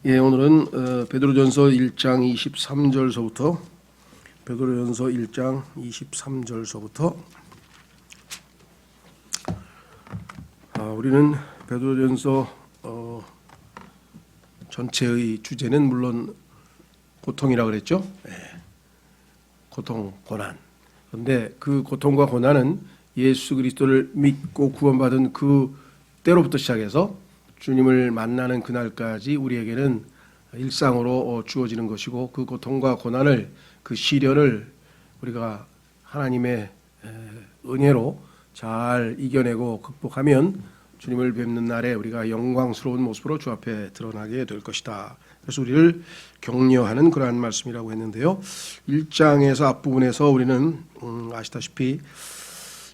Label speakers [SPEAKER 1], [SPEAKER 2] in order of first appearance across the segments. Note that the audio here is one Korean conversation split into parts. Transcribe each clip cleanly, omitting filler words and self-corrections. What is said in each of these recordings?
[SPEAKER 1] 예, 오늘은 베드로전서 1장 23절서부터 베드로전서 1장 23절서부터 우리는 베드로전서 전체의 주제는 물론 고통이라고 그랬죠. 예, 고통, 고난. 그런데 그 고통과 고난은 예수 그리스도를 믿고 구원받은 그 때로부터 시작해서 주님을 만나는 그날까지 우리에게는 일상으로 주어지는 것이고, 그 고통과 고난을, 그 시련을 우리가 하나님의 은혜로 잘 이겨내고 극복하면 주님을 뵙는 날에 우리가 영광스러운 모습으로 주 앞에 드러나게 될 것이다. 그래서 우리를 격려하는 그러한 말씀이라고 했는데요. 1장에서 앞부분에서 우리는 아시다시피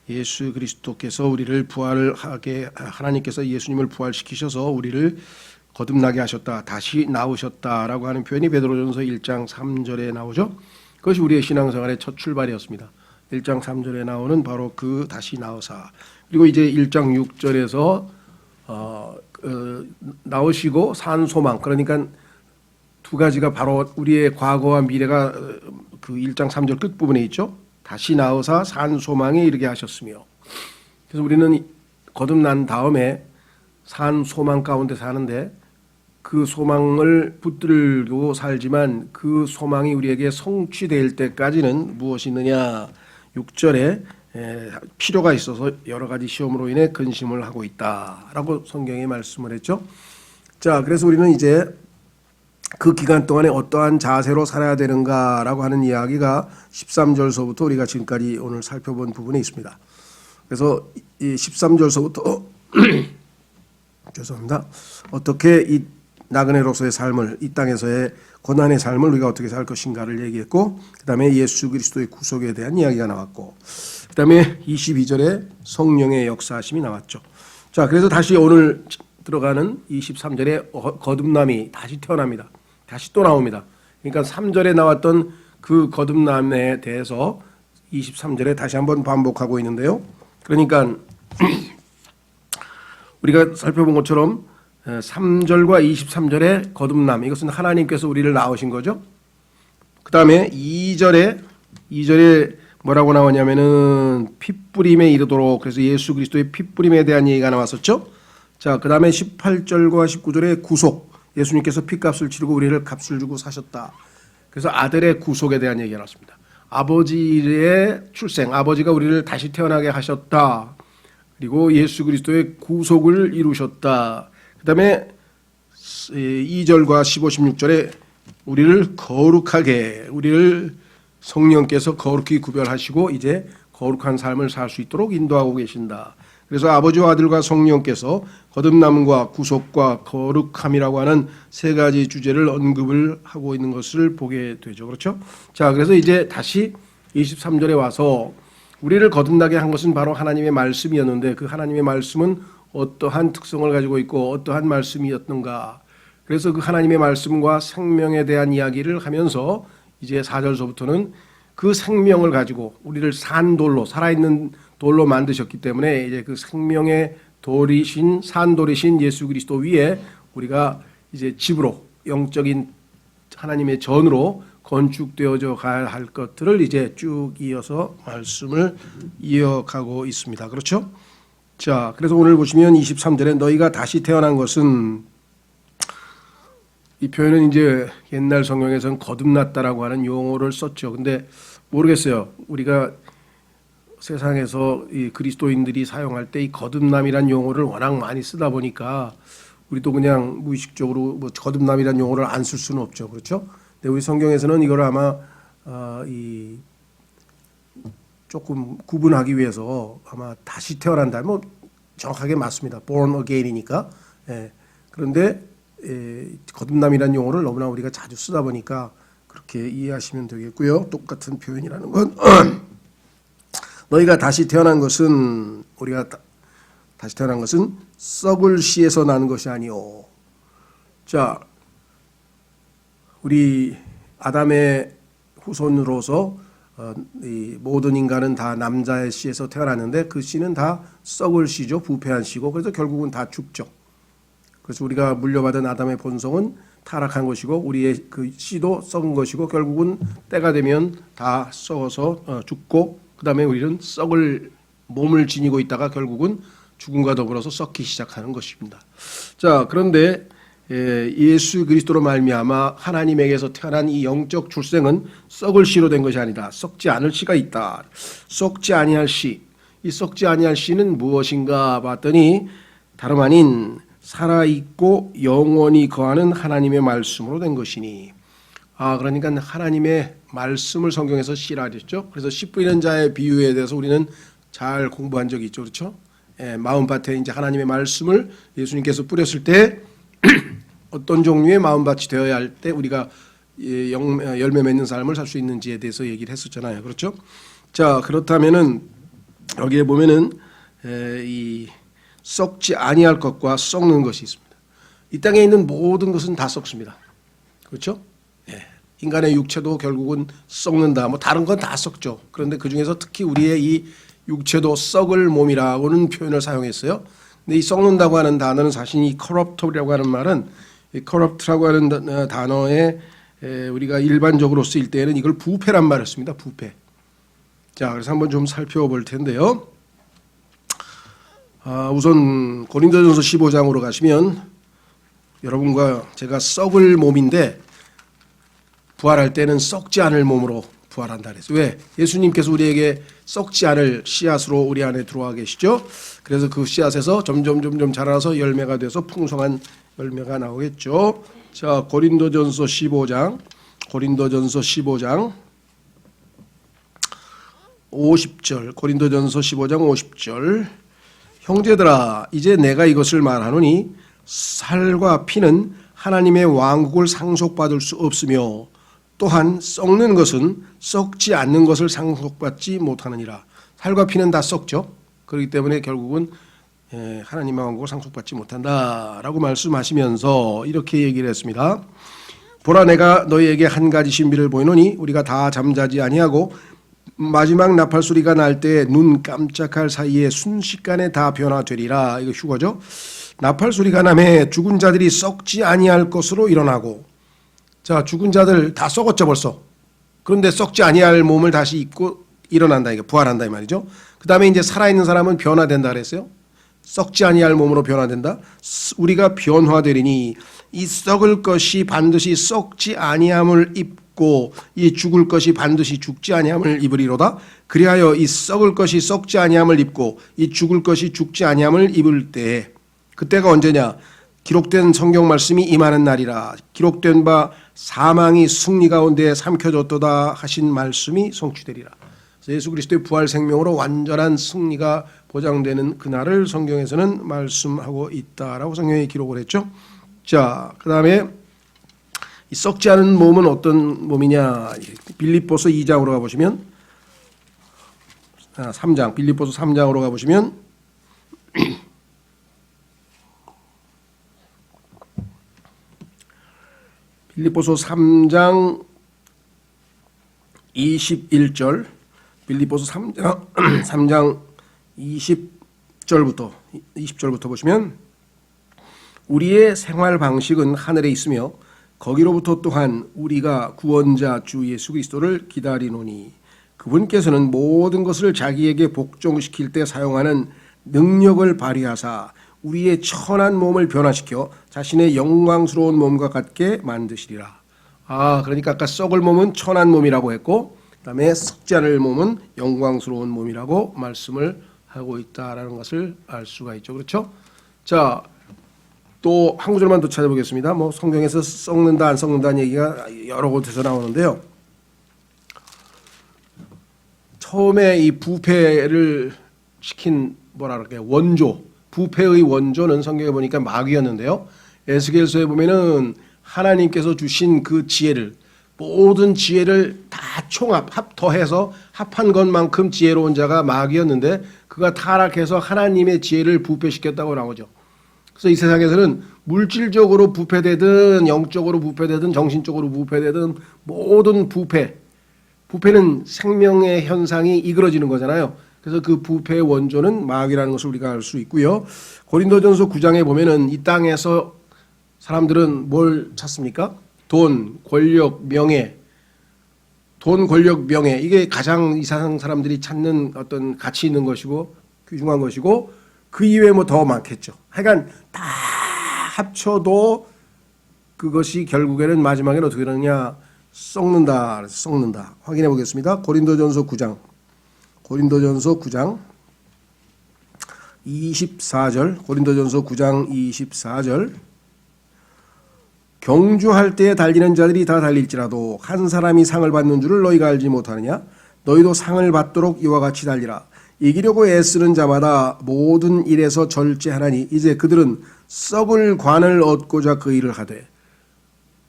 [SPEAKER 1] 예수 그리스도께서 우리를 부활하게, 하나님께서 예수님을 부활시키셔서 우리를 거듭나게 하셨다, 다시 나오셨다라고 하는 표현이 베드로전서 1장 3절에 나오죠. 그것이 우리의 신앙생활의 첫 출발이었습니다. 1장 3절에 나오는 바로 그 다시 나오사. 그리고 이제 1장 6절에서 나오시고 산 소망, 그러니까 두 가지가 바로 우리의 과거와 미래가 그 1장 3절 끝부분에 있죠. 다시 나오사 산 소망에 이르게 하셨으며, 그래서 우리는 거듭난 다음에 산 소망 가운데 사는데, 그 소망을 붙들고 살지만 그 소망이 우리에게 성취될 때까지는 무엇이 있느냐. 6절에 필요가 있어서 여러 가지 시험으로 인해 근심을 하고 있다라고 성경에 말씀을 했죠. 자, 그래서 우리는 이제 그 기간 동안에 어떠한 자세로 살아야 되는가라고 하는 이야기가 13절서부터 우리가 지금까지 오늘 살펴본 부분에 있습니다. 그래서 이 13절서부터 죄송합니다. 어떻게 이 나그네로서의 삶을, 이 땅에서의 고난의 삶을 우리가 어떻게 살 것인가를 얘기했고, 그 다음에 예수 그리스도의 구속에 대한 이야기가 나왔고, 그 다음에 22절에 성령의 역사하심이 나왔죠. 자, 그래서 다시 오늘 들어가는 23절에 거듭남이 다시 태어납니다. 다시 또 나옵니다. 그러니까 3절에 나왔던 그 거듭남에 대해서 23절에 다시 한번 반복하고 있는데요. 그러니까 우리가 살펴본 것처럼 3절과 23절의 거듭남, 이것은 하나님께서 우리를 낳으신 거죠. 그 다음에 2절에 뭐라고 나오냐면은 핏부림에 이르도록, 그래서 예수 그리스도의 핏부림에 대한 얘기가 나왔었죠. 자, 그 다음에 18절과 19절의 구속, 예수님께서 핏값을 치르고 우리를 값을 주고 사셨다. 그래서 아들의 구속에 대한 얘기가 나왔습니다. 아버지의 출생, 아버지가 우리를 다시 태어나게 하셨다. 그리고 예수 그리스도의 구속을 이루셨다. 그 다음에 2절과 15, 16절에 우리를 거룩하게, 우리를 성령께서 거룩히 구별하시고 이제 거룩한 삶을 살 수 있도록 인도하고 계신다. 그래서 아버지와 아들과 성령께서 거듭남과 구속과 거룩함이라고 하는 세 가지 주제를 언급을 하고 있는 것을 보게 되죠. 그렇죠? 자, 그래서 이제 다시 23절에 와서 우리를 거듭나게 한 것은 바로 하나님의 말씀이었는데, 그 하나님의 말씀은 어떠한 특성을 가지고 있고 어떠한 말씀이었는가. 그래서 그 하나님의 말씀과 생명에 대한 이야기를 하면서 이제 4절서부터는 그 생명을 가지고 우리를 산돌로, 살아있는 돌로 만드셨기 때문에 이제 그 생명의 돌이신, 산돌이신 예수 그리스도 위에 우리가 이제 집으로, 영적인 하나님의 전으로 건축되어져 가야 할 것들을 이제 쭉 이어서 말씀을 이어가고 있습니다. 그렇죠? 자, 그래서 오늘 보시면 23절에 너희가 다시 태어난 것은, 이 표현은 이제 옛날 성경에서는 거듭났다라고 하는 용어를 썼죠. 근데 모르겠어요. 우리가 세상에서 이 그리스도인들이 사용할 때 이 거듭남이란 용어를 워낙 많이 쓰다 보니까 우리도 그냥 무의식적으로 뭐 거듭남이란 용어를 안 쓸 수는 없죠. 그렇죠? 근데 우리 성경에서는 이걸 아마 이 조금 구분하기 위해서 아마 다시 태어난다, 뭐 정확하게 맞습니다. born again이니까. 예. 그런데 거듭남이라는 용어를 너무나 우리가 자주 쓰다 보니까 그렇게 이해하시면 되겠고요. 똑같은 표현이라는 건 너희가 다시 태어난 것은, 우리가 다시 태어난 것은 썩을 씨에서 나는 것이 아니오. 자, 우리 아담의 후손으로서 이 모든 인간은 다 남자의 씨에서 태어났는데 그 씨는 다 썩을 씨죠. 부패한 씨고, 그래서 결국은 다 죽죠. 그래서 우리가 물려받은 아담의 본성은 타락한 것이고 우리의 그 씨도 썩은 것이고 결국은 때가 되면 다 썩어서 죽고 그다음에 우리는 썩을 몸을 지니고 있다가 결국은 죽음과 더불어서 썩기 시작하는 것입니다. 자, 그런데 예수 그리스도로 말미암아 하나님에게서 태어난 이 영적 출생은 썩을 씨로 된 것이 아니다. 썩지 않을 씨가 있다. 썩지 아니할 씨. 이 썩지 아니할 씨는 무엇인가 봤더니 다름 아닌 살아있고 영원히 거하는 하나님의 말씀으로 된 것이니. 그러니까 하나님의 말씀을 성경에서 씨라 하셨죠. 그래서 씨 뿌리는 자의 비유에 대해서 우리는 잘 공부한 적이 있죠. 그렇죠? 마음밭에 이제 하나님의 말씀을 예수님께서 뿌렸을 때 어떤 종류의 마음밭이 되어야 할 때 우리가 열매 맺는 삶을 살 수 있는지에 대해서 얘기를 했었잖아요. 그렇죠? 자, 그렇다면은 여기에 보면은 이 썩지 아니할 것과 썩는 것이 있습니다. 이 땅에 있는 모든 것은 다 썩습니다. 그렇죠? 인간의 육체도 결국은 썩는다. 뭐 다른 건 다 썩죠. 그런데 그 중에서 특히 우리의 이 육체도 썩을 몸이라고는 표현을 사용했어요. 근데 이 썩는다고 하는 단어는 사실 이 corrupt이라고 하는 말은 이 corrupt라고 하는 단어에 우리가 일반적으로 쓰일 때에는 이걸 부패란 말을 씁니다. 부패. 자, 그래서 한번 좀 살펴볼 텐데요. 우선 고린도전서 15장으로 가시면 여러분과 제가 썩을 몸인데 부활할 때는 썩지 않을 몸으로 부활한다 그랬어요. 왜? 예수님께서 우리에게 썩지 않을 씨앗으로 우리 안에 들어와 계시죠. 그래서 그 씨앗에서 점점 자라서 열매가 돼서 풍성한 열매가 나오겠죠. 자, 고린도전서 15장 50절. 고린도전서 15장 50절. 형제들아, 이제 내가 이것을 말하노니 살과 피는 하나님의 왕국을 상속받을 수 없으며 또한 썩는 것은 썩지 않는 것을 상속받지 못하느니라. 살과 피는 다 썩죠. 그렇기 때문에 결국은 하나님의 왕국을 상속받지 못한다라고 말씀하시면서 이렇게 얘기를 했습니다. 보라, 내가 너희에게 한 가지 신비를 보이노니 우리가 다 잠자지 아니하고 마지막 나팔 소리가 날 때 눈 깜짝할 사이에 순식간에 다 변화되리라. 이거 휴거죠. 나팔 소리가 나매 죽은 자들이 썩지 아니할 것으로 일어나고. 자, 죽은 자들 다 썩었죠 벌써. 그런데 썩지 아니할 몸을 다시 입고 일어난다. 이거 부활한다 이 말이죠. 그 다음에 이제 살아있는 사람은 변화된다 그랬어요. 썩지 아니할 몸으로 변화된다. 우리가 변화되리니 이 썩을 것이 반드시 썩지 아니함을 입고 이 죽을 것이 반드시 죽지 아니함을 입으리로다. 그리하여 이 썩을 것이 썩지 아니함을 입고 이 죽을 것이 죽지 아니함을 입을 때에, 그때가 언제냐? 기록된 성경 말씀이 임하는 날이라. 기록된 바 사망이 승리 가운데 삼켜졌도다 하신 말씀이 성취되리라. 예수 그리스도의 부활 생명으로 완전한 승리가 보장되는 그날을 성경에서는 말씀하고 있다라고 성경에 기록을 했죠. 자, 그 다음에 이 썩지 않은 몸은 어떤 몸이냐? 빌립보서 2장으로 가보시면 3장, 빌립보서 3장으로 가보시면 빌립보서 3장 21절, 빌립보서 3장 20절부터 보시면 우리의 생활 방식은 하늘에 있으며 거기로부터 또한 우리가 구원자 주 예수 그리스도를 기다리노니 그분께서는 모든 것을 자기에게 복종시킬 때 사용하는 능력을 발휘하사 우리의 천한 몸을 변화시켜 자신의 영광스러운 몸과 같게 만드시리라. 그러니까 아까 썩을 몸은 천한 몸이라고 했고 그다음에 썩지 않을 몸은 영광스러운 몸이라고 말씀을 하고 있다라는 것을 알 수가 있죠. 그렇죠? 자, 또 한 구절만 더 찾아보겠습니다. 뭐 성경에서 썩는다 안 썩는다는 얘기가 여러 곳에서 나오는데요. 처음에 이 부패를 시킨 원조, 부패의 원조는 성경에 보니까 마귀였는데요. 에스겔서에 보면은 하나님께서 주신 그 지혜를, 모든 지혜를 다 더해서 합한 것만큼 지혜로운 자가 마귀였는데 그가 타락해서 하나님의 지혜를 부패시켰다고 나오죠. 그래서 이 세상에서는 물질적으로 부패되든 영적으로 부패되든 정신적으로 부패되든 모든 부패는 생명의 현상이 이끌어지는 거잖아요. 그래서 그 부패의 원조는 마귀라는 것을 우리가 알 수 있고요. 고린도전서 9장에 보면은 이 땅에서 사람들은 뭘 찾습니까? 돈, 권력, 명예. 돈, 권력, 명예. 이게 가장 이 세상 사람들이 찾는 어떤 가치 있는 것이고 귀중한 것이고 그 이외에 뭐 더 많겠죠. 하여간 다 합쳐도 그것이 결국에는 마지막에는 어떻게 되느냐? 썩는다. 썩는다. 확인해 보겠습니다. 고린도전서 9장. 고린도전서 9장 24절. 고린도전서 9장 24절. 경주할 때에 달리는 자들이 다 달릴지라도 한 사람이 상을 받는 줄을 너희가 알지 못하느냐? 너희도 상을 받도록 이와 같이 달리라. 이기려고 애쓰는 자마다 모든 일에서 절제하나니 이제 그들은 썩을 관을 얻고자 그 일을 하되.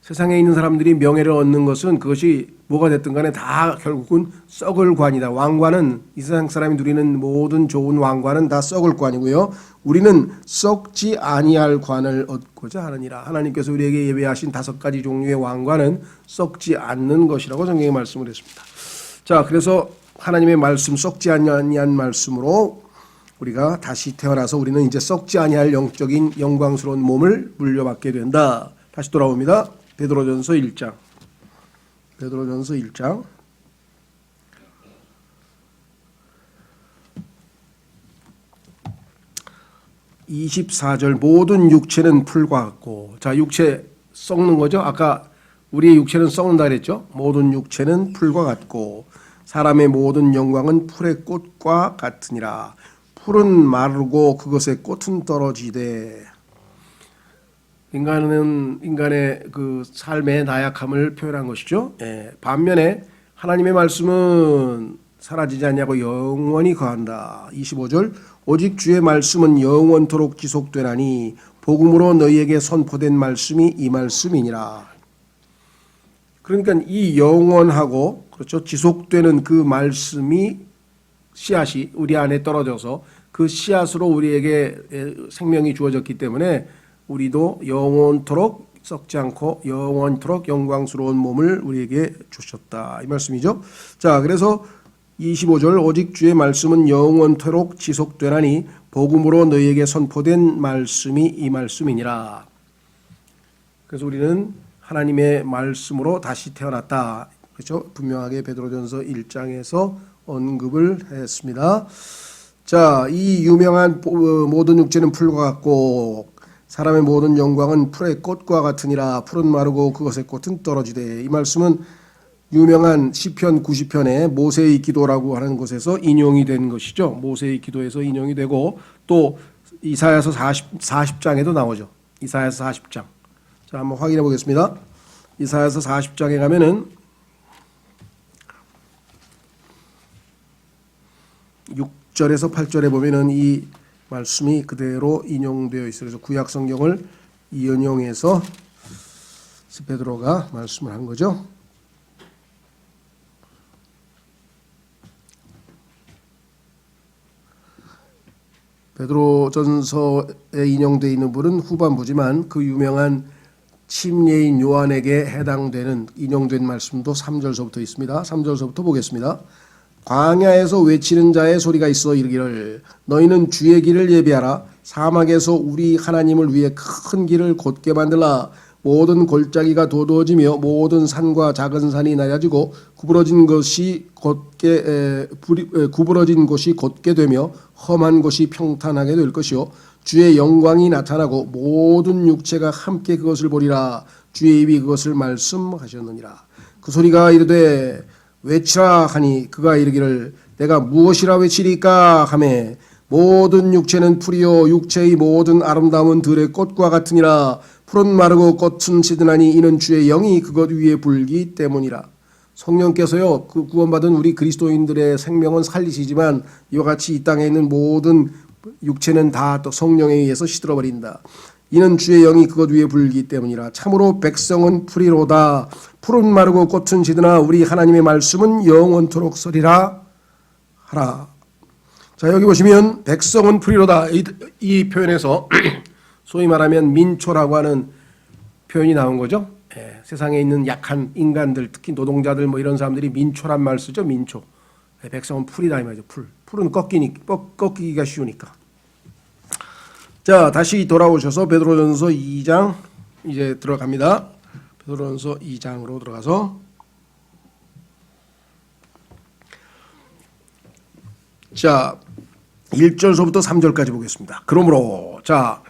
[SPEAKER 1] 세상에 있는 사람들이 명예를 얻는 것은 그것이 뭐가 됐든 간에 다 결국은 썩을 관이다. 왕관은 이 세상 사람이 누리는 모든 좋은 왕관은 다 썩을 관이고요. 우리는 썩지 아니할 관을 얻고자 하느니라. 하나님께서 우리에게 예배하신 5가지 종류의 왕관은 썩지 않는 것이라고 성경에 말씀을 했습니다. 자, 그래서 하나님의 말씀, 썩지 아니한 말씀으로 우리가 다시 태어나서 우리는 이제 썩지 아니할 영적인 영광스러운 몸을 물려받게 된다. 다시 돌아옵니다. 베드로전서 1장. 베드로전서 1장. 24절. 모든 육체는 풀과 같고. 자, 육체 썩는 거죠. 아까 우리의 육체는 썩는다 그랬죠. 모든 육체는 풀과 같고 사람의 모든 영광은 풀의 꽃과 같으니라. 풀은 마르고 그것의 꽃은 떨어지되. 인간은 인간의 그 삶의 나약함을 표현한 것이죠. 예. 반면에 하나님의 말씀은 사라지지 않냐고 영원히 거한다. 25절. 오직 주의 말씀은 영원토록 지속되나니 복음으로 너희에게 선포된 말씀이 이 말씀이니라. 그러니까 이 영원하고 그렇죠. 지속되는 그 말씀이 씨앗이 우리 안에 떨어져서 그 씨앗으로 우리에게 생명이 주어졌기 때문에 우리도 영원토록 썩지 않고 영원토록 영광스러운 몸을 우리에게 주셨다. 이 말씀이죠. 자, 그래서 25절. 오직 주의 말씀은 영원토록 지속되나니 복음으로 너희에게 선포된 말씀이 이 말씀이니라. 그래서 우리는 하나님의 말씀으로 다시 태어났다. 그렇죠? 분명하게 베드로전서 1장에서 언급을 했습니다. 자, 이 유명한 모든 육체는 풀과 같고 사람의 모든 영광은 풀의 꽃과 같으니라. 풀은 마르고 그것의 꽃은 떨어지되. 이 말씀은 유명한 시편 90편의 모세의 기도라고 하는 곳에서 인용이 된 것이죠. 모세의 기도에서 인용이 되고 또 이사야서 40장에도 나오죠. 이사야서 40장. 자, 한번 확인해 보겠습니다. 이사야서 40장에 가면은 6절에서 8절에 보면은 이 말씀이 그대로 인용되어 있어요. 그래서 구약 성경을 인용해서 베드로가 말씀을 한 거죠. 베드로전서에 인용되어 있는 부분은 후반부지만 그 유명한 침례인 요한에게 해당되는 인용된 말씀도 3절서부터 있습니다. 3절서부터 보겠습니다. 광야에서 외치는 자의 소리가 있어 이르기를 너희는 주의 길을 예비하라. 사막에서 우리 하나님을 위해 큰 길을 곧게 만들라. 모든 골짜기가 도두어지며 모든 산과 작은 산이 낮아지고 구부러진 곳이 곧게 되며 험한 곳이 평탄하게 될 것이요 주의 영광이 나타나고 모든 육체가 함께 그것을 보리라. 주의 입이 그것을 말씀하셨느니라. 그 소리가 이르되 외치라 하니 그가 이르기를 내가 무엇이라 외치리까 하매 모든 육체는 풀이요 육체의 모든 아름다움은 들의 꽃과 같으니라. 풀은 마르고 꽃은 시드나니 이는 주의 영이 그것 위에 불기 때문이라. 성령께서요 그 구원받은 우리 그리스도인들의 생명은 살리시지만 이와 같이 이 땅에 있는 모든 육체는 다 또 성령에 의해서 시들어버린다. 이는 주의 영이 그것 위에 불기 때문이라. 참으로 백성은 풀이로다. 풀은 마르고 꽃은 시드나 우리 하나님의 말씀은 영원토록 서리라 하라. 자, 여기 보시면 백성은 풀이로다. 이 표현에서 소위 말하면 민초라고 하는 표현이 나온 거죠. 세상에 있는 약한 인간들, 특히 노동자들 뭐 이런 사람들이 민초란 말 쓰죠. 민초. 백성은 풀이다 이 말이죠. 풀은 꺾이기가 쉬우니까. 자, 다시 돌아오셔서 베드로전서 2장 이제 들어갑니다. 베드로전서 2장으로 들어가서 자 1절서부터 3절까지 보겠습니다. 그러므로 자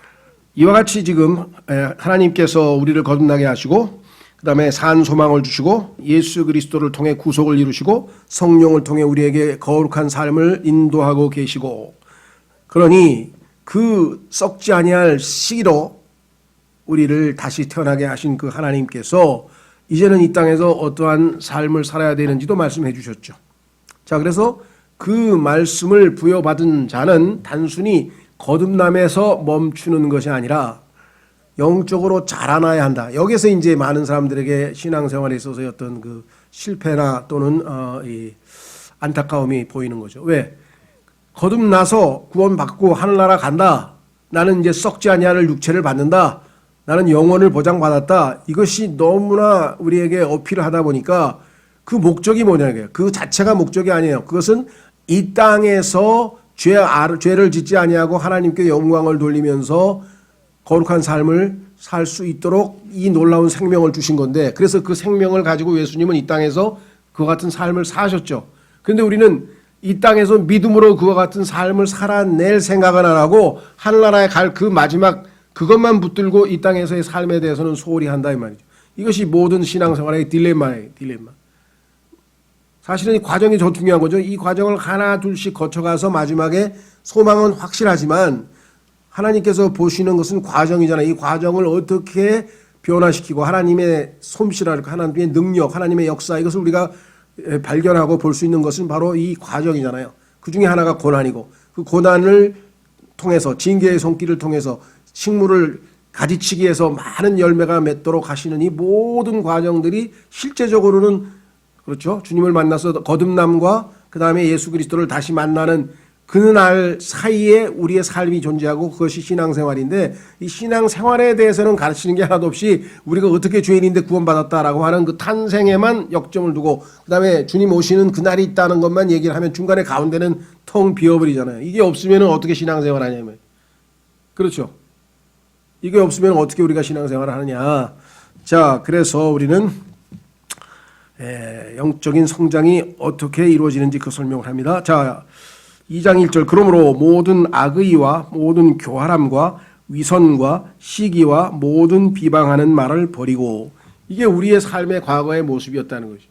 [SPEAKER 1] 이와 같이 지금 하나님께서 우리를 거듭나게 하시고 그 다음에 산 소망을 주시고 예수 그리스도를 통해 구속을 이루시고 성령을 통해 우리에게 거룩한 삶을 인도하고 계시고 그러니 그 썩지 아니할 씨로 우리를 다시 태어나게 하신 그 하나님께서 이제는 이 땅에서 어떠한 삶을 살아야 되는지도 말씀해 주셨죠. 자, 그래서 그 말씀을 부여받은 자는 단순히 거듭남에서 멈추는 것이 아니라 영적으로 자라나야 한다. 여기서 이제 많은 사람들에게 신앙생활에 있어서의 어떤 그 실패나 또는 이 안타까움이 보이는 거죠. 왜? 거듭나서 구원받고 하늘나라 간다. 나는 이제 썩지 아니할 육체를 받는다. 나는 영원을 보장받았다. 이것이 너무나 우리에게 어필을 하다 보니까 그 목적이 뭐냐고요. 그 자체가 목적이 아니에요. 그것은 이 땅에서 죄를 짓지 아니하고 하나님께 영광을 돌리면서 거룩한 삶을 살 수 있도록 이 놀라운 생명을 주신 건데 그래서 그 생명을 가지고 예수님은 이 땅에서 그와 같은 삶을 사셨죠. 그런데 우리는 이 땅에서 믿음으로 그와 같은 삶을 살아낼 생각은 안 하고 하늘나라에 갈 그 마지막 그것만 붙들고 이 땅에서의 삶에 대해서는 소홀히 한다 이 말이죠. 이것이 모든 신앙생활의 딜레마예요. 딜레마. 사실은 이 과정이 더 중요한 거죠. 이 과정을 하나 둘씩 거쳐가서 마지막에 소망은 확실하지만 하나님께서 보시는 것은 과정이잖아요. 이 과정을 어떻게 변화시키고 하나님의 솜씨랄까 하나님의 능력, 하나님의 역사 이것을 우리가 발견하고 볼 수 있는 것은 바로 이 과정이잖아요. 그 중에 하나가 고난이고 그 고난을 통해서 징계의 손길을 통해서 식물을 가지치기해서 많은 열매가 맺도록 하시는 이 모든 과정들이 실제적으로는 그렇죠. 주님을 만나서 거듭남과 그 다음에 예수 그리스도를 다시 만나는 그날 사이에 우리의 삶이 존재하고 그것이 신앙생활인데 이 신앙생활에 대해서는 가르치는 게 하나도 없이 우리가 어떻게 죄인인데 구원받았다라고 하는 그 탄생에만 역점을 두고 그 다음에 주님 오시는 그날이 있다는 것만 얘기를 하면 중간에 가운데는 텅 비어버리잖아요. 이게 없으면 어떻게 신앙생활 하냐면 그렇죠. 이게 없으면 어떻게 우리가 신앙생활을 하느냐. 자, 그래서 우리는 영적인 성장이 어떻게 이루어지는지 그 설명을 합니다. 자, 2장 1절 그러므로 모든 악의와 모든 교활함과 위선과 시기와 모든 비방하는 말을 버리고 이게 우리의 삶의 과거의 모습이었다는 것이죠.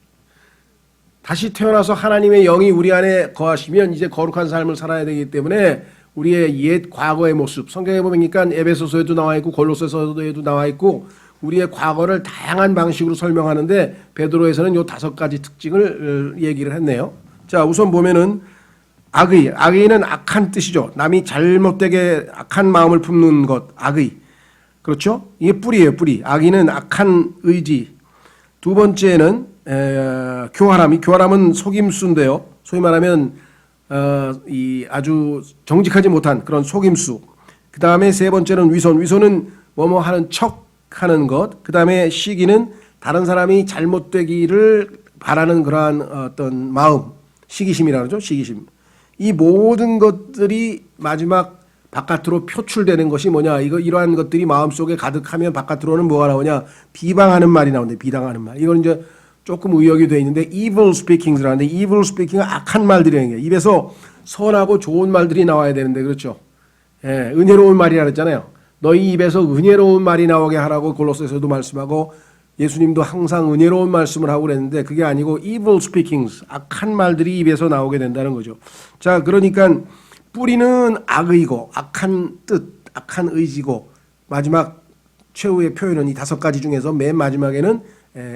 [SPEAKER 1] 다시 태어나서 하나님의 영이 우리 안에 거하시면 이제 거룩한 삶을 살아야 되기 때문에 우리의 옛 과거의 모습 성경에 보니까 에베소서에도 나와 있고 골로새서에도 나와 있고 우리의 과거를 다양한 방식으로 설명하는데 베드로에서는 요 5가지 특징을 얘기를 했네요. 자, 우선 보면은 악의는 악한 뜻이죠. 남이 잘못되게 악한 마음을 품는 것, 악의. 그렇죠? 이게 뿌리예요, 뿌리. 악의는 악한 의지. 두 번째는 교활함은 속임수인데요. 소위 말하면 이 아주 정직하지 못한 그런 속임수. 그 다음에 세 번째는 위선은 뭐뭐 하는 척 하는 것. 그 다음에 시기는 다른 사람이 잘못되기를 바라는 그러한 어떤 마음. 시기심이라고 하죠. 시기심. 이 모든 것들이 마지막 바깥으로 표출되는 것이 뭐냐. 이러한 것들이 마음속에 가득하면 바깥으로는 뭐가 나오냐. 비방하는 말이 나오는데 비방하는 말. 이건 이제 조금 의역이 되어 있는데 evil speakings라는데 evil speaking은 악한 말들이라는 게 입에서 선하고 좋은 말들이 나와야 되는데 그렇죠. 예, 은혜로운 말이라 그랬잖아요. 너희 입에서 은혜로운 말이 나오게 하라고 골로새서도 말씀하고 예수님도 항상 은혜로운 말씀을 하고 그랬는데 그게 아니고 evil speakings, 악한 말들이 입에서 나오게 된다는 거죠. 자, 그러니까 뿌리는 악의고 악한 뜻, 악한 의지고 마지막 최후의 표현은 이 5가지 중에서 맨 마지막에는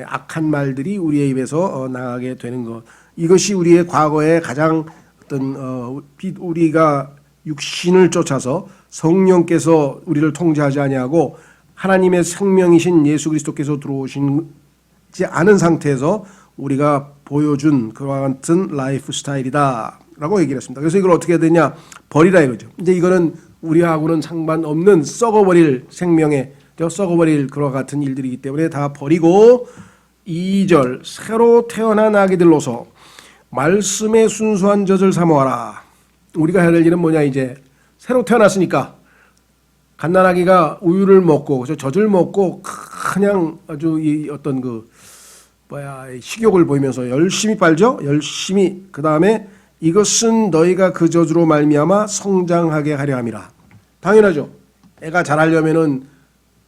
[SPEAKER 1] 악한 말들이 우리의 입에서 나가게 되는 것. 이것이 우리의 과거에 가장 어떤 우리가 육신을 쫓아서 성령께서 우리를 통제하지 아니하고 하나님의 생명이신 예수 그리스도께서 들어오시지 않은 상태에서 우리가 보여준 그와 같은 라이프 스타일이다 라고 얘기를 했습니다. 그래서 이걸 어떻게 해야 되냐 버리라 이거죠. 이제 이거는 우리하고는 상관없는 썩어버릴 생명에 썩어버릴 그와 같은 일들이기 때문에 다 버리고 2절 새로 태어난 아기들로서 말씀의 순수한 젖을 사모하라. 우리가 해야 될 일은 뭐냐, 이제 새로 태어났으니까 갓난아기가 우유를 먹고 젖을 먹고 그냥 아주 이 어떤 식욕을 보이면서 열심히 빨죠. 열심히. 그 다음에 이것은 너희가 그 젖으로 말미암아 성장하게 하려 함이라. 당연하죠. 애가 자라려면은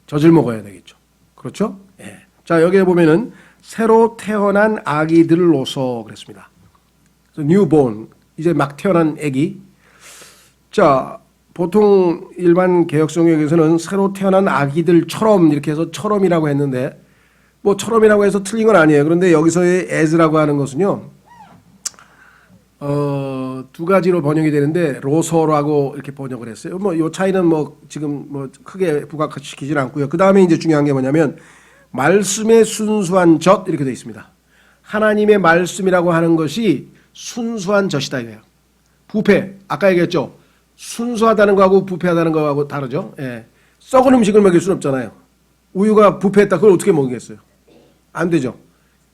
[SPEAKER 1] 젖을 먹어야 되겠죠. 그렇죠? 예. 자, 여기에 보면은 새로 태어난 아기들로서 그랬습니다. 뉴본, 이제 막 태어난 아기. 자, 보통 일반 개역성역에서는 새로 태어난 아기들처럼 이렇게 해서 처럼이라고 했는데, 뭐 처럼이라고 해서 틀린 건 아니에요. 그런데 여기서의 as라고 하는 것은요, 두 가지로 번역이 되는데 로서라고 이렇게 번역을 했어요. 뭐 요 차이는 뭐 지금 뭐 크게 부각시키진 않고요. 그 다음에 이제 중요한 게 뭐냐면 말씀의 순수한 젖 이렇게 되어 있습니다. 하나님의 말씀이라고 하는 것이 순수한 젖이다 이거예요. 부패, 아까 얘기했죠. 순수하다는 거하고 부패하다는 거하고 다르죠. 예. 썩은 음식을 먹일 수는 없잖아요. 우유가 부패했다, 그걸 어떻게 먹이겠어요? 안 되죠.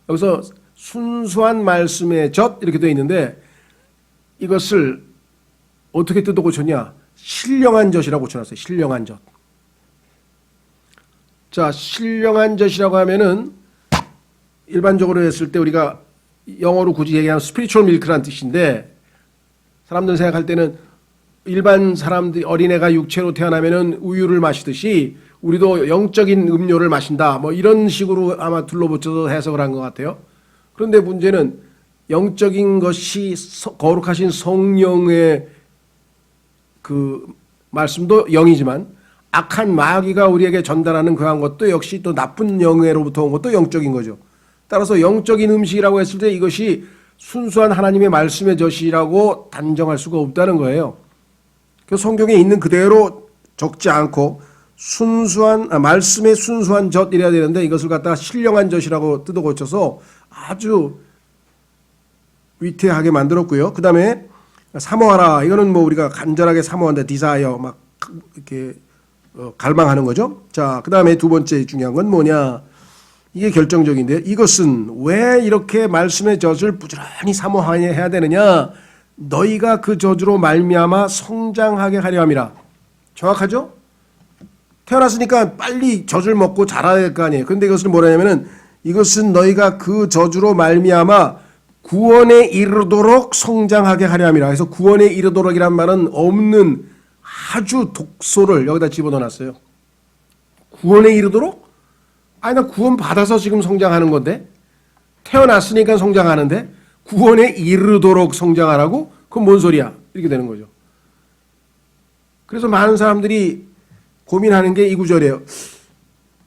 [SPEAKER 1] 여기서 순수한 말씀의 젖 이렇게 되어 있는데 이것을 어떻게 뜯어 고쳤냐? 신령한 젖이라고 고쳐놨어요. 신령한 젖. 자, 신령한 젖이라고 하면은 일반적으로 했을 때 우리가 영어로 굳이 얘기하면 spiritual milk라는 뜻인데, 사람들 생각할 때는 일반 사람들이 어린애가 육체로 태어나면은 우유를 마시듯이 우리도 영적인 음료를 마신다, 뭐 이런 식으로 아마 둘러붙여서 해석을 한 것 같아요. 그런데 문제는 영적인 것이 거룩하신 성령의 그 말씀도 영이지만 악한 마귀가 우리에게 전달하는 그한 것도 역시 또 나쁜 영으로부터 온 것도 영적인 거죠. 따라서 영적인 음식이라고 했을 때 이것이 순수한 하나님의 말씀의 젖이라고 단정할 수가 없다는 거예요. 그 성경에 있는 그대로 적지 않고 순수한 말씀의 순수한 젖이래야 되는데 이것을 갖다가 신령한 젖이라고 뜯어 고쳐서 아주 위태하게 만들었고요. 그 다음에 사모하라. 이거는 뭐 우리가 간절하게 사모한다, 디자이어 막 이렇게 갈망하는 거죠. 자, 그 다음에 두 번째 중요한 건 뭐냐? 이게 결정적인데, 이것은 왜 이렇게 말씀의 젖을 부지런히 사모해야 되느냐? 너희가 그 젖으로 말미암아 성장하게 하려 함이라. 정확하죠? 태어났으니까 빨리 젖을 먹고 자라야 될 거 아니에요. 그런데 이것을 뭐라냐면은 이것은 너희가 그 젖으로 말미암아 구원에 이르도록 성장하게 하려 함이라. 그래서 구원에 이르도록이란 말은 없는 아주 독소를 여기다 집어넣어놨어요. 구원에 이르도록? 아니, 나 구원 받아서 지금 성장하는 건데, 태어났으니까 성장하는데 구원에 이르도록 성장하라고? 그건 뭔 소리야? 이렇게 되는 거죠. 그래서 많은 사람들이 고민하는 게 이 구절이에요.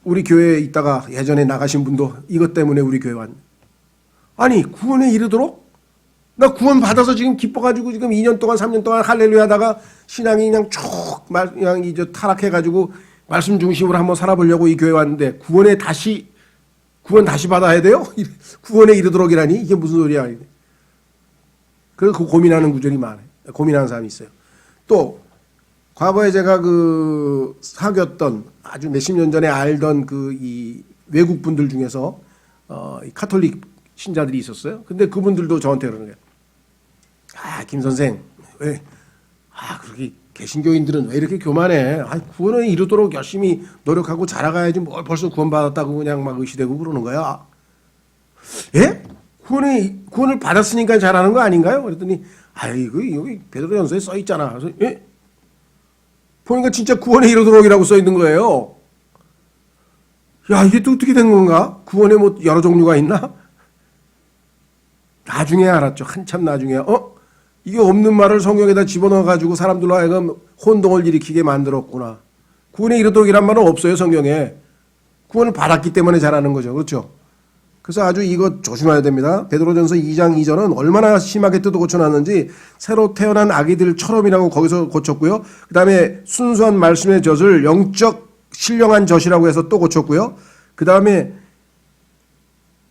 [SPEAKER 1] 우리 교회에 있다가 예전에 나가신 분도 이것 때문에 우리 교회 왔네. 아니, 구원에 이르도록? 나 구원 받아서 지금 기뻐가지고 지금 2년 동안 3년 동안 할렐루야 하다가 신앙이 그냥 쭉 그냥 이제 타락해가지고 말씀 중심으로 한번 살아보려고 이 교회 왔는데 구원 다시 받아야 돼요? 구원에 이르도록이라니? 이게 무슨 소리야? 그래서 그 고민하는 구절이 많아요. 고민하는 사람이 있어요. 또 과거에 제가 사귀었던 아주 몇십 년 전에 알던 이 외국 분들 중에서 이 카톨릭 신자들이 있었어요. 근데 그분들도 저한테 그러는 거예요. 아, 김 선생, 왜? 그렇게 개신교인들은 왜 이렇게 교만해? 구원에 이르도록 열심히 노력하고 자라가야지 뭘 벌써 구원받았다고 그냥 막 의시되고 그러는 거야. 예? 구원을 받았으니까 잘하는 거 아닌가요? 그랬더니, 이거 여기 베드로전서에 써 있잖아. 그래서, 예? 보니까 진짜 구원에 이르도록이라고 써 있는 거예요. 야, 이게 또 어떻게 된 건가? 구원에 뭐 여러 종류가 있나? 나중에 알았죠. 한참 나중에. 이게 없는 말을 성경에다 집어넣어가지고 사람들로 하여금 혼동을 일으키게 만들었구나. 구원에 이르도록이란 말은 없어요, 성경에. 구원을 받았기 때문에 잘하는 거죠. 그렇죠? 그래서 아주 이거 조심해야 됩니다. 베드로전서 2장 2절은 얼마나 심하게 뜯어 고쳐놨는지 새로 태어난 아기들처럼이라고 거기서 고쳤고요. 그 다음에 순수한 말씀의 젖을 영적 신령한 젖이라고 해서 또 고쳤고요. 그 다음에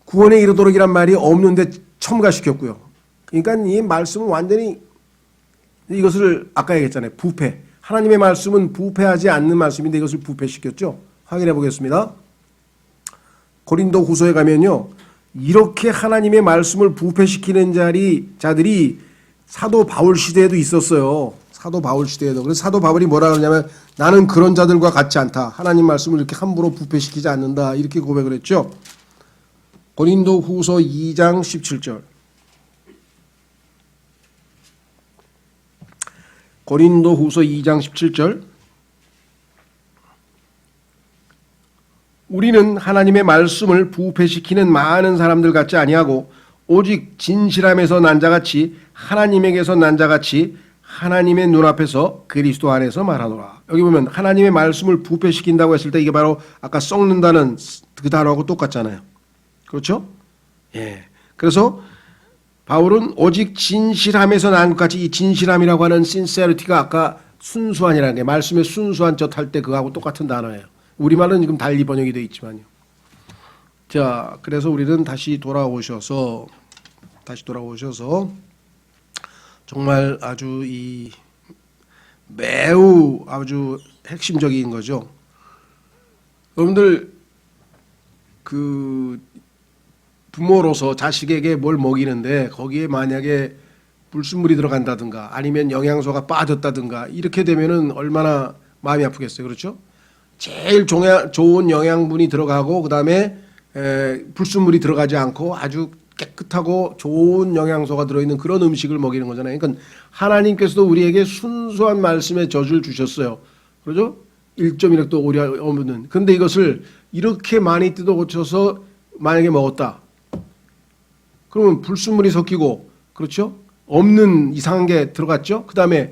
[SPEAKER 1] 구원에 이르도록이란 말이 없는데 첨가시켰고요. 그러니까 이 말씀은 완전히 이것을 아까 얘기했잖아요. 부패. 하나님의 말씀은 부패하지 않는 말씀인데 이것을 부패시켰죠. 확인해 보겠습니다. 고린도 후서에 가면요. 이렇게 하나님의 말씀을 부패시키는 자들이 사도 바울 시대에도 있었어요. 사도 바울 시대에도. 그래서 사도 바울이 뭐라 그러냐면 나는 그런 자들과 같지 않다. 하나님 말씀을 이렇게 함부로 부패시키지 않는다. 이렇게 고백을 했죠. 고린도 후서 2장 17절. 고린도 후서 2장 17절. 우리는 하나님의 말씀을 부패시키는 많은 사람들 같지 아니하고 오직 진실함에서 난 자같이 하나님에게서 난 자같이 하나님의 눈앞에서 그리스도 안에서 말하노라. 여기 보면 하나님의 말씀을 부패시킨다고 했을 때 이게 바로 아까 썩는다는 그 단어하고 똑같잖아요. 그렇죠? 예. 그래서 바울은 오직 진실함에서 난 것 같이 이 진실함이라고 하는 sincerity가 아까 순수한이라는 게 말씀의 순수한 젖 할 때 그거하고 똑같은 단어예요. 우리말은 지금 달리 번역이 되어 있지만요. 자, 그래서 우리는 다시 돌아오셔서 정말 아주 매우 아주 핵심적인 거죠. 여러분들 그 부모로서 자식에게 뭘 먹이는데 거기에 만약에 불순물이 들어간다든가 아니면 영양소가 빠졌다든가 이렇게 되면은 얼마나 마음이 아프겠어요. 그렇죠? 제일 좋은 영양분이 들어가고 그다음에 불순물이 들어가지 않고 아주 깨끗하고 좋은 영양소가 들어있는 그런 음식을 먹이는 거잖아요. 그러니까 하나님께서도 우리에게 순수한 말씀의 젖을 주셨어요. 그렇죠? 1.1획도 오리 없는. 그런데 이것을 이렇게 많이 뜯어 고쳐서 만약에 먹었다. 그러면 불순물이 섞이고 그렇죠? 없는 이상한 게 들어갔죠? 그 다음에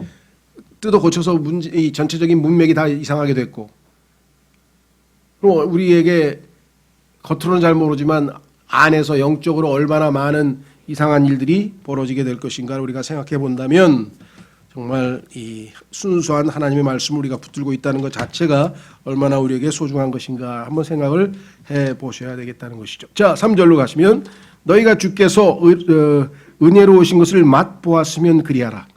[SPEAKER 1] 뜯어 고쳐서 이 전체적인 문맥이 다 이상하게 됐고 그럼 우리에게 겉으로는 잘 모르지만 안에서 영적으로 얼마나 많은 이상한 일들이 벌어지게 될 것인가 우리가 생각해 본다면 정말 이 순수한 하나님의 말씀을 우리가 붙들고 있다는 것 자체가 얼마나 우리에게 소중한 것인가 한번 생각을 해 보셔야 되겠다는 것이죠. 자, 3절로 가시면 너희가 주께서 은혜로우신 것을 맛보았으면 그리하라.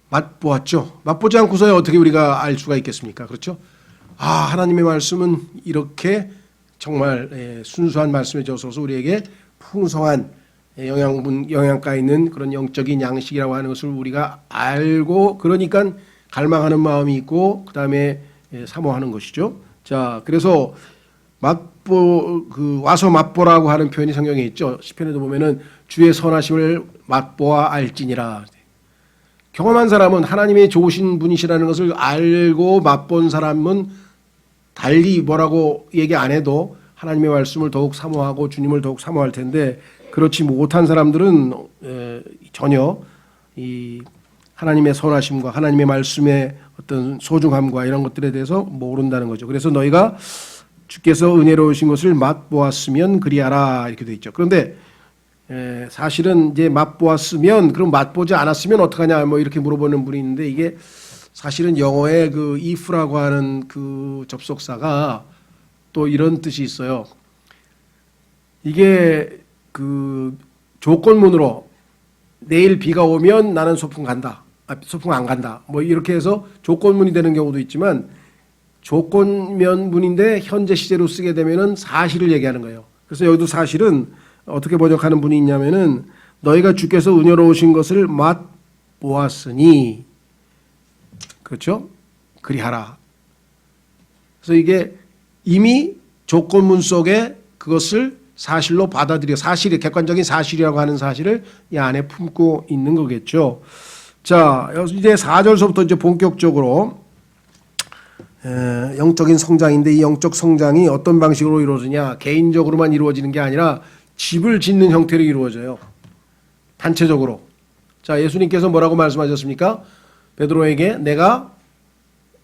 [SPEAKER 1] 맛보았죠. 맛보지 않고서야 어떻게 우리가 알 수가 있겠습니까? 그렇죠? 하나님의 말씀은 이렇게 정말 순수한 말씀에 젖어서 우리에게 풍성한 영양가 있는 그런 영적인 양식이라고 하는 것을 우리가 알고 그러니까 갈망하는 마음이 있고 그 다음에 사모하는 것이죠. 자, 그래서 와서 맛보라고 하는 표현이 성경에 있죠. 시편에도 보면은 주의 선하심을 맛보아 알지니라. 경험한 사람은 하나님의 좋으신 분이시라는 것을 알고 맛본 사람은 달리 뭐라고 얘기 안 해도 하나님의 말씀을 더욱 사모하고 주님을 더욱 사모할 텐데 그렇지 못한 사람들은 전혀 이 하나님의 선하심과 하나님의 말씀의 어떤 소중함과 이런 것들에 대해서 모른다는 거죠. 그래서 너희가 주께서 은혜로우신 것을 맛보았으면 그리하라 이렇게 돼 있죠. 그런데 사실은 이제 맛보았으면 그럼 맛보지 않았으면 어떡하냐 뭐 이렇게 물어보는 분이 있는데 이게 사실은 영어의 그 if라고 하는 그 접속사가 또 이런 뜻이 있어요. 이게 그 조건문으로 내일 비가 오면 나는 소풍 간다. 소풍 안 간다. 뭐 이렇게 해서 조건문이 되는 경우도 있지만 조건면문인데 현재 시제로 쓰게 되면은 사실을 얘기하는 거예요. 그래서 여기도 사실은 어떻게 번역하는 분이 있냐면은 너희가 주께서 은혜로우신 것을 맛보았으니 그렇죠? 그리하라. 그래서 이게 이미 조건문 속에 그것을 사실로 받아들여 사실이 객관적인 사실이라고 하는 사실을 이 안에 품고 있는 거겠죠. 자, 이제 4절서부터 이제 본격적으로 영적인 성장인데 이 영적 성장이 어떤 방식으로 이루어지냐? 개인적으로만 이루어지는 게 아니라 집을 짓는 형태로 이루어져요. 단체적으로. 자, 예수님께서 뭐라고 말씀하셨습니까? 베드로에게 내가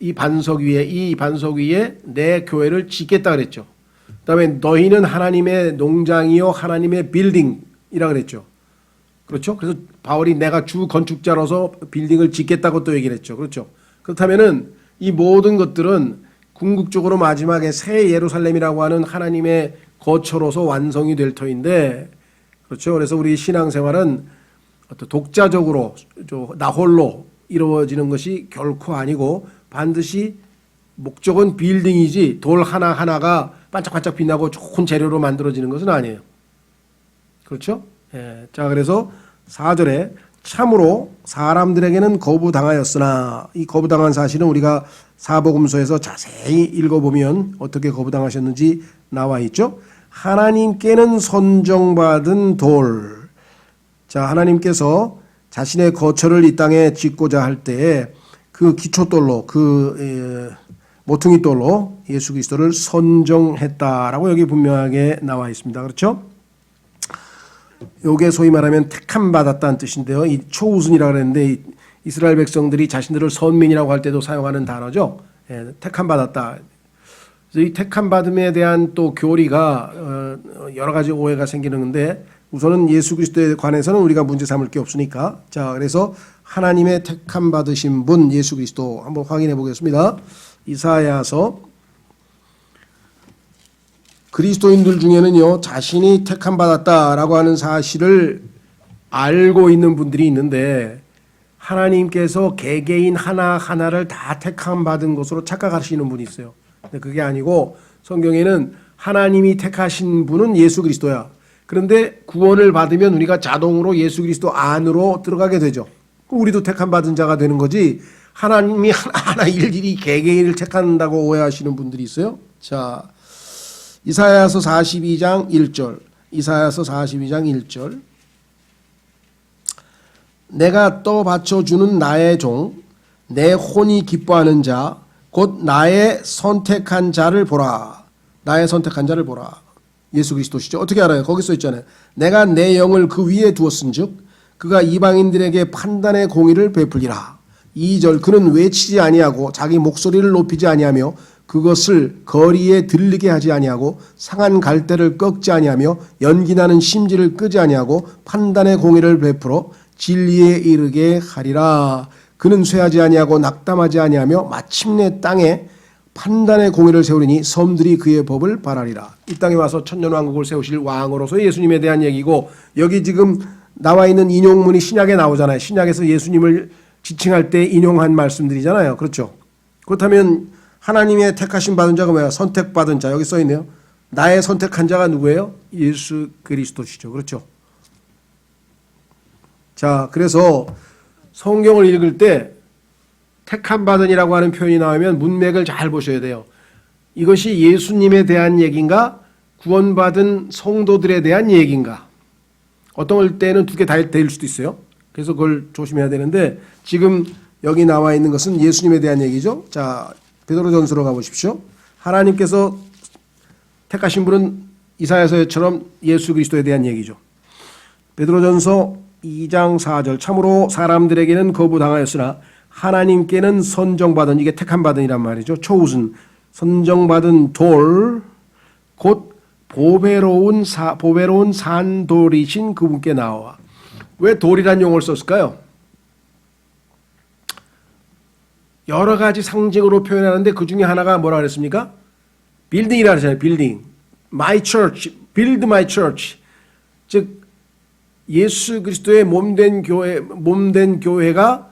[SPEAKER 1] 이 반석 위에 내 교회를 짓겠다 그랬죠. 그다음에 너희는 하나님의 농장이요 하나님의 빌딩이라 그랬죠. 그렇죠? 그래서 바울이 내가 주 건축자로서 빌딩을 짓겠다고 또 얘기를 했죠. 그렇죠? 그렇다면은 이 모든 것들은 궁극적으로 마지막에 새 예루살렘이라고 하는 하나님의 거처로서 완성이 될 터인데 그렇죠? 그래서 우리 신앙생활은 어떤 독자적으로 나 홀로 이루어지는 것이 결코 아니고 반드시 목적은 빌딩이지 돌 하나하나가 반짝반짝 빛나고 좋은 재료로 만들어지는 것은 아니에요. 그렇죠? 예. 자, 그래서 4절에 참으로 사람들에게는 거부당하였으나, 이 거부당한 사실은 우리가 사복음서에서 자세히 읽어보면 어떻게 거부당하셨는지 나와 있죠. 하나님께는 선정받은 돌. 자, 하나님께서 자신의 거처를 이 땅에 짓고자 할 때에 그 기초돌로, 모퉁이 돌로 예수 그리스도를 선정했다라고 여기 분명하게 나와 있습니다. 그렇죠? 요게 소위 말하면 택함 받았다는 뜻인데요. 이 초우순이라고 그랬는데 이스라엘 백성들이 자신들을 선민이라고 할 때도 사용하는 단어죠. 예, 택함 받았다. 이 택함 받음에 대한 또 교리가 여러 가지 오해가 생기는데, 우선은 예수 그리스도에 관해서는 우리가 문제 삼을 게 없으니까, 자, 그래서 하나님의 택함 받으신 분 예수 그리스도 한번 확인해 보겠습니다. 이사야서, 그리스도인들 중에는요 자신이 택함 받았다라고 하는 사실을 알고 있는 분들이 있는데, 하나님께서 개개인 하나하나를 다 택함 받은 것으로 착각하시는 분이 있어요. 근데 그게 아니고, 성경에는 하나님이 택하신 분은 예수 그리스도야. 그런데 구원을 받으면 우리가 자동으로 예수 그리스도 안으로 들어가게 되죠. 우리도 택함 받은 자가 되는 거지, 하나님이 하나하나 일일이 개개인을 택한다고 오해하시는 분들이 있어요. 자, 이사야서 42장 1절. 이사야서 42장 1절. 내가 또 바쳐주는 나의 종, 내 혼이 기뻐하는 자, 곧 나의 선택한 자를 보라. 나의 선택한 자를 보라. 예수 그리스도시죠. 어떻게 알아요? 거기 써 있잖아요. 내가 내 영을 그 위에 두었은즉 그가 이방인들에게 판단의 공의를 베풀리라. 2절. 그는 외치지 아니하고 자기 목소리를 높이지 아니하며 그것을 거리에 들리게 하지 아니하고 상한 갈대를 꺾지 아니하며 연기나는 심지를 끄지 아니하고 판단의 공의를 베풀어 진리에 이르게 하리라. 그는 쇠하지 아니하고 낙담하지 아니하며 마침내 땅에 판단의 공의를 세우리니 섬들이 그의 법을 바라리라. 이 땅에 와서 천년왕국을 세우실 왕으로서 예수님에 대한 얘기고, 여기 지금 나와 있는 인용문이 신약에 나오잖아요. 신약에서 예수님을 지칭할 때 인용한 말씀들이잖아요. 그렇죠? 그렇다면 하나님의 택하신 받은 자가 뭐야? 선택받은 자. 여기 써 있네요. 나의 선택한 자가 누구예요? 예수 그리스도시죠. 그렇죠? 자, 그래서 성경을 읽을 때 택함 받은이라고 하는 표현이 나오면 문맥을 잘 보셔야 돼요. 이것이 예수님에 대한 얘기인가? 구원받은 성도들에 대한 얘기인가? 어떤 때는 두 개 다 될 수도 있어요. 그래서 그걸 조심해야 되는데, 지금 여기 나와 있는 것은 예수님에 대한 얘기죠. 자, 베드로전서로 가보십시오. 하나님께서 택하신 분은 이사야서처럼 예수 그리스도에 대한 얘기죠. 베드로전서 2장 4절. 참으로 사람들에게는 거부당하였으나 하나님께는 선정받은, 이게 택함받은이란 말이죠. 초우순, 선정받은 돌, 곧 보배로운 산돌이신 그분께 나와. 왜 돌이란 용어를 썼을까요? 여러 가지 상징으로 표현하는데 그 중에 하나가 뭐라 그랬습니까? 빌딩이라 그러잖아요. 빌딩. My church, build my church. 즉 예수 그리스도의 몸된 교회가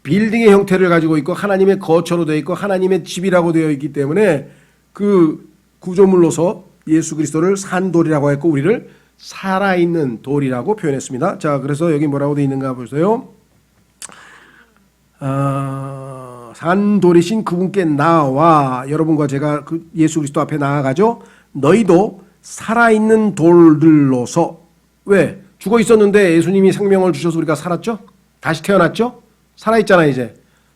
[SPEAKER 1] 빌딩의 형태를 가지고 있고 하나님의 거처로 되어 있고 하나님의 집이라고 되어 있기 때문에 그 구조물로서 예수 그리스도를 산돌이라고 했고 우리를 살아있는 돌이라고 표현했습니다. 자, 그래서 여기 뭐라고 되어 있는가 보세요. 산돌이신 그분께 나와, 여러분과 제가 그 예수 그리스도 앞에 나아가죠. 너희도 살아있는 돌들로서. 왜? 죽어 있었는데 예수님이 생명을 주셔서 우리가 살았죠? 다시 태어났죠? 살아있잖아요. 이제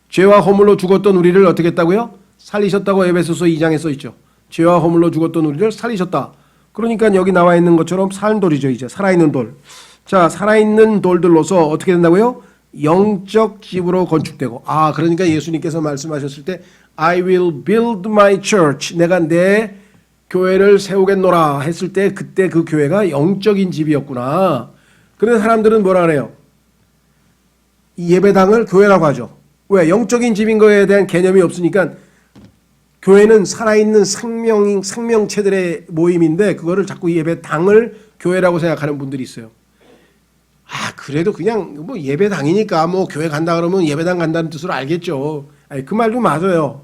[SPEAKER 1] 죄와 허물로 죽었던 우리를 어떻게 했다고요? 살리셨다고 에베소서 2장에 써있죠. 죄와 허물로 죽었던 우리를 살리셨다. 그러니까 여기 나와 있는 것처럼 산 돌이죠. 이제 살아있는 돌. 자, 살아있는 돌들로서 어떻게 된다고요? 영적 집으로 건축되고. 그러니까 예수님께서 말씀하셨을 때 I will build my church, 내가 내 교회를 세우겠노라 했을 때 그때 그 교회가 영적인 집이었구나. 그런데 사람들은 뭐라 그래요? 이 예배당을 교회라고 하죠. 왜? 영적인 집인 거에 대한 개념이 없으니까 교회는 살아있는 생명체들의 모임인데 그거를 자꾸 예배당을 교회라고 생각하는 분들이 있어요. 그래도 그냥 뭐 예배당이니까 뭐 교회 간다 그러면 예배당 간다는 뜻으로 알겠죠. 그 말도 맞아요.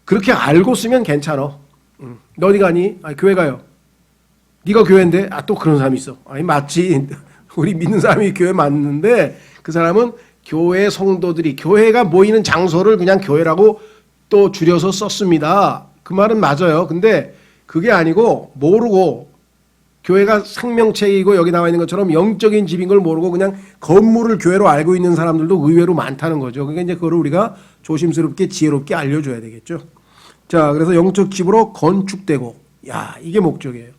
[SPEAKER 1] 그렇게 알고 쓰면 괜찮아. 너 어디 가니? 아, 교회 가요. 네가 교회인데? 아, 또 그런 사람이 있어. 아니, 맞지. 우리 믿는 사람이 교회 맞는데 그 사람은 교회 성도들이 교회가 모이는 장소를 그냥 교회라고 또 줄여서 썼습니다. 그 말은 맞아요. 근데 그게 아니고 모르고 교회가 생명체이고 여기 나와 있는 것처럼 영적인 집인 걸 모르고 그냥 건물을 교회로 알고 있는 사람들도 의외로 많다는 거죠. 그러니까 이제 그거를 우리가 조심스럽게 지혜롭게 알려줘야 되겠죠. 자, 그래서 영적 집으로 건축되고, 야, 이게 목적이에요.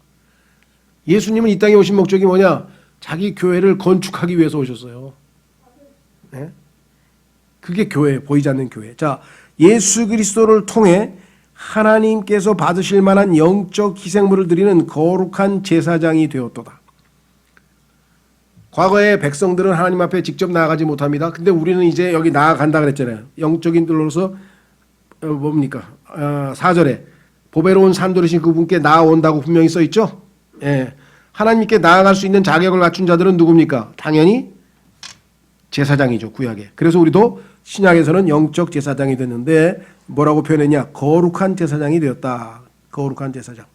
[SPEAKER 1] 예수님은 이 땅에 오신 목적이 뭐냐? 자기 교회를 건축하기 위해서 오셨어요. 네? 그게 교회, 보이지 않는 교회. 자, 예수 그리스도를 통해 하나님께서 받으실 만한 영적 희생물을 드리는 거룩한 제사장이 되었도다. 과거에 백성들은 하나님 앞에 직접 나아가지 못합니다. 근데 우리는 이제 여기 나아간다 그랬잖아요. 영적인들로서 뭡니까? 4절에 보배로운 산돌이신 그분께 나아온다고 분명히 써 있죠. 예. 하나님께 나아갈 수 있는 자격을 갖춘 자들은 누굽니까? 당연히 제사장이죠, 구약에. 그래서 우리도 신약에서는 영적 제사장이 됐는데 뭐라고 표현했냐? 거룩한 제사장이 되었다. 거룩한 제사장.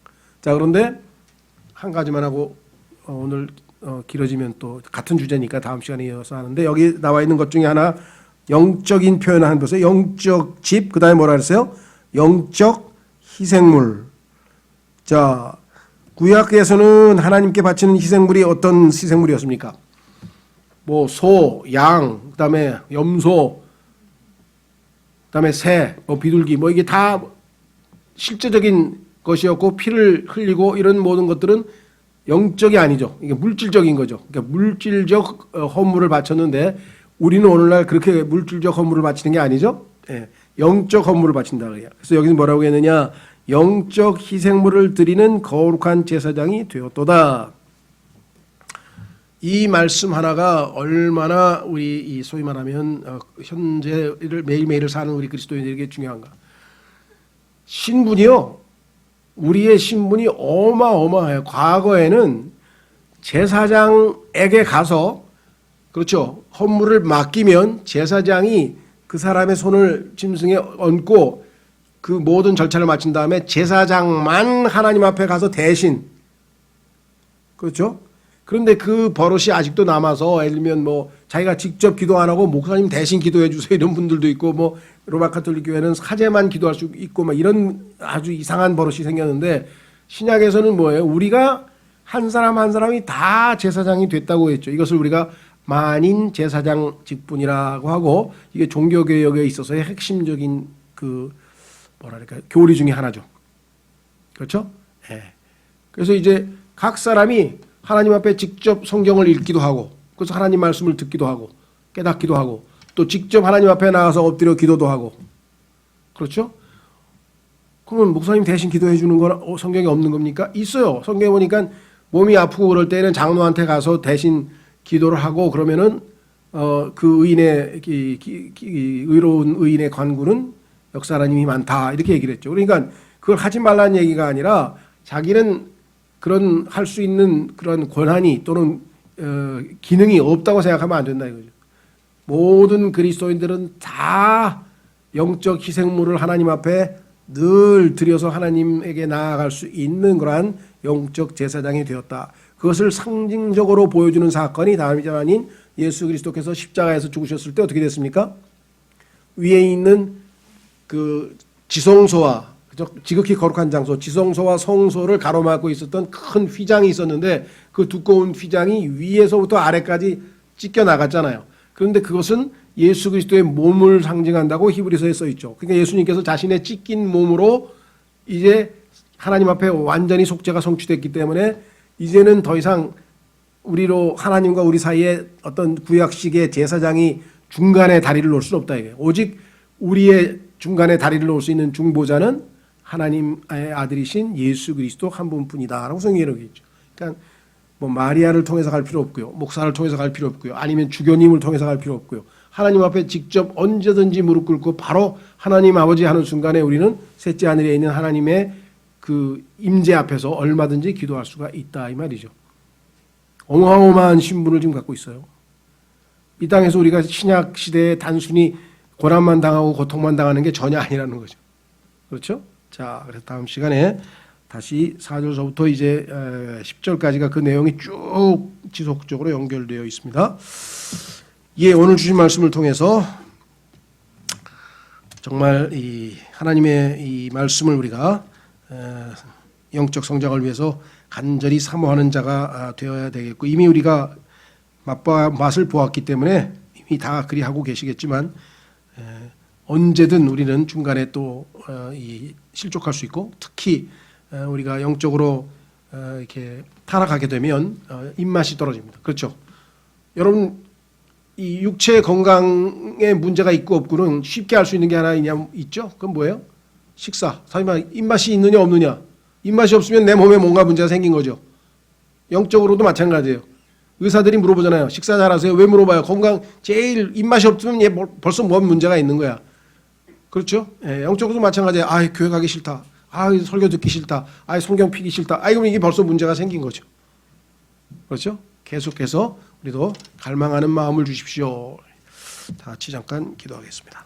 [SPEAKER 1] 자, 그런데 한 가지만 하고 오늘 길어지면 또 같은 주제니까 다음 시간에 이어서 하는데 여기 나와 있는 것 중에 하나 영적인 표현을 한 보세요. 영적 집, 그 다음에 뭐라 그랬어요? 영적 희생물. 자, 구약에서는 하나님께 바치는 희생물이 어떤 희생물이었습니까? 뭐 소, 양, 그다음에 염소, 그다음에 새, 뭐 비둘기, 뭐 이게 다 실제적인 것이었고 피를 흘리고 이런 모든 것들은 영적이 아니죠. 이게 물질적인 거죠. 그러니까 물질적 헌물을 바쳤는데 우리는 오늘날 그렇게 물질적 헌물을 바치는 게 아니죠. 예, 영적 헌물을 바친다 그래요. 그래서 여기서 뭐라고 했느냐? 영적 희생물을 드리는 거룩한 제사장이 되었도다. 이 말씀 하나가 얼마나 우리 이 소위 말하면 현재를 매일매일을 사는 우리 그리스도인들에게 중요한가. 신분이요. 우리의 신분이 어마어마해요. 과거에는 제사장에게 가서 그렇죠. 헌물을 맡기면 제사장이 그 사람의 손을 짐승에 얹고 그 모든 절차를 마친 다음에 제사장만 하나님 앞에 가서 대신 그렇죠. 그런데 그 버릇이 아직도 남아서 예를 들면 뭐 자기가 직접 기도 안 하고 목사님 대신 기도해 주세요 이런 분들도 있고 뭐 로마 카톨릭 교회는 사제만 기도할 수 있고 막 이런 아주 이상한 버릇이 생겼는데 신약에서는 뭐예요? 우리가 한 사람 한 사람이 다 제사장이 됐다고 했죠. 이것을 우리가 만인 제사장 직분이라고 하고 이게 종교개혁에 있어서의 핵심적인 그 뭐랄까 교리 중에 하나죠. 그렇죠? 예. 그래서 이제 각 사람이 하나님 앞에 직접 성경을 읽기도 하고 그래서 하나님 말씀을 듣기도 하고 깨닫기도 하고 또 직접 하나님 앞에 나가서 엎드려 기도도 하고 그렇죠? 그러면 목사님 대신 기도해 주는 건 성경에 없는 겁니까? 있어요. 성경에 보니까 몸이 아프고 그럴 때는 장로한테 가서 대신 기도를 하고 그러면은 그 의인의 의로운 의인의 관구는 역사하는 힘이 많다 이렇게 얘기를 했죠. 그러니까 그걸 하지 말라는 얘기가 아니라 자기는 그런 할 수 있는 그런 권한이 또는 기능이 없다고 생각하면 안 된다 이거죠. 모든 그리스도인들은 다 영적 희생물을 하나님 앞에 늘 드려서 하나님에게 나아갈 수 있는 그러한 영적 제사장이 되었다. 그것을 상징적으로 보여주는 사건이 다음이 아닌 예수 그리스도께서 십자가에서 죽으셨을 때 어떻게 됐습니까? 위에 있는 그 지성소와 지극히 거룩한 장소, 지성소와 성소를 가로막고 있었던 큰 휘장이 있었는데 그 두꺼운 휘장이 위에서부터 아래까지 찢겨 나갔잖아요. 그런데 그것은 예수 그리스도의 몸을 상징한다고 히브리서에 써 있죠. 그러니까 예수님께서 자신의 찢긴 몸으로 이제 하나님 앞에 완전히 속죄가 성취됐기 때문에 이제는 더 이상 우리로 하나님과 우리 사이에 어떤 구약식의 제사장이 중간에 다리를 놓을 수는 없다 이게. 오직 우리의 중간에 다리를 놓을 수 있는 중보자는 하나님의 아들이신 예수 그리스도 한 분뿐이다라고 성경에 이렇게 있죠. 그러니까 뭐 마리아를 통해서 갈 필요 없고요, 목사를 통해서 갈 필요 없고요, 아니면 주교님을 통해서 갈 필요 없고요. 하나님 앞에 직접 언제든지 무릎 꿇고 바로 하나님 아버지 하는 순간에 우리는 셋째 하늘에 있는 하나님의 그 임재 앞에서 얼마든지 기도할 수가 있다 이 말이죠. 어마어마한 신분을 지금 갖고 있어요. 이 땅에서 우리가 신약 시대에 단순히 고난만 당하고 고통만 당하는 게 전혀 아니라는 거죠. 그렇죠? 자, 그래서 다음 시간에 다시 4절서부터 이제 10절까지가 그 내용이 쭉 지속적으로 연결되어 있습니다. 예, 오늘 주신 말씀을 통해서 정말 이 하나님의 이 말씀을 우리가 영적 성장을 위해서 간절히 사모하는 자가 되어야 되겠고, 이미 우리가 맛을 보았기 때문에 이미 다 그리 하고 계시겠지만 언제든 우리는 중간에 또 실족할 수 있고, 특히 우리가 영적으로 이렇게 타락하게 되면 입맛이 떨어집니다. 그렇죠? 여러분, 이 육체 건강에 문제가 있고 없고는 쉽게 알 수 있는 게 하나 있죠? 그건 뭐예요? 식사. 설마 입맛이 있느냐 없느냐? 입맛이 없으면 내 몸에 뭔가 문제가 생긴 거죠. 영적으로도 마찬가지예요. 의사들이 물어보잖아요. 식사 잘하세요? 왜 물어봐요? 건강 제일 입맛이 없으면 얘 벌써 뭔 문제가 있는 거야. 그렇죠? 예, 영적으로도 마찬가지예요. 아, 교회 가기 싫다. 아, 설교 듣기 싫다. 아, 성경 피기 싫다. 아, 그럼 이게 벌써 문제가 생긴 거죠. 그렇죠? 계속해서 우리도 갈망하는 마음을 주십시오. 다 같이 잠깐 기도하겠습니다.